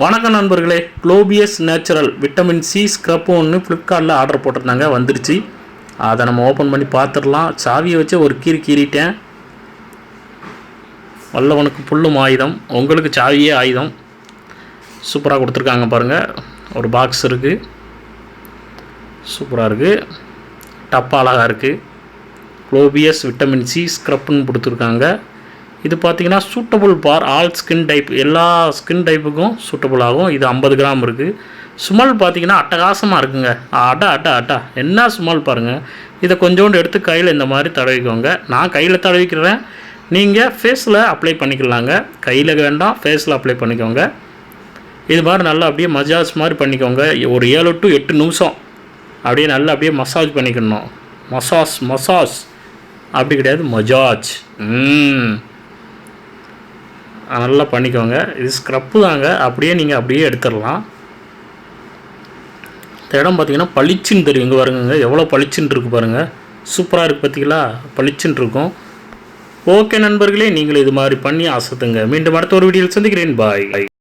வணக்கம் நண்பர்களே, Globius natural vitamin C scrub ஒன்று ஃப்ளிப்கார்ட்டில் ஆர்டர் போட்டிருந்தாங்க, வந்துருச்சு. அதை நம்ம ஓப்பன் பண்ணி பார்த்துடலாம். சாவியை வச்சு ஒரு கீறிட்டேன். வல்லவனுக்கு புல்லும் ஆயுதம், உங்களுக்கு சாவியே ஆயுதம். சூப்பராக கொடுத்துருக்காங்க பாருங்கள். ஒரு பாக்ஸ் இருக்குது, சூப்பராக இருக்குது. டப்பா அழகாக இருக்குது. Globius விட்டமின் சி ஸ்க்ரப்னு கொடுத்துருக்காங்க. இது பார்த்திங்கன்னா suitable for all skin type, எல்லா ஸ்கின் டைப்புக்கும் சூட்டபுள் ஆகும். இது 50 கிராம் இருக்குது. ஸ்மெல் பார்த்திங்கன்னா அட்டகாசமாக இருக்குங்க. அட்டா என்ன ஸ்மெல் பாருங்கள். இதை கொஞ்சோண்டு எடுத்து கையில் இந்த மாதிரி தடவிக்கோங்க. நான் கையில் தடவிக்கிறேன், நீங்கள் ஃபேஸில் அப்ளை பண்ணிக்கலாங்க. கையில் வேண்டாம், ஃபேஸில் அப்ளை பண்ணிக்கோங்க. இது மாதிரி நல்லா அப்படியே மசாஜ் மாதிரி பண்ணிக்கோங்க. ஒரு 7 to 8 நிமிஷம் அப்படியே நல்லா அப்படியே மசாஜ் பண்ணிக்கணும். மசாஜ் அப்படி கிடையாது, மஜாஜ். நல்லா பண்ணிக்கோங்க. இது ஸ்க்ரப்பு தாங்க, அப்படியே எடுத்துடலாம். இந்த இடம் பார்த்திங்கன்னா பளிச்சுன்னு தெரியும். இங்கே பாருங்க எவ்வளோ பளிச்சுன்னு இருக்குது பாருங்கள். சூப்பராக இருக்குது பார்த்தீங்களா, பளிச்சுன்னு இருக்கும். ஓகே நண்பர்களே, நீங்கள் இது மாதிரி பண்ணி அசத்துங்க. மீண்டும் அடுத்த ஒரு வீடியோவில் சந்திக்கிறேன். பாய்.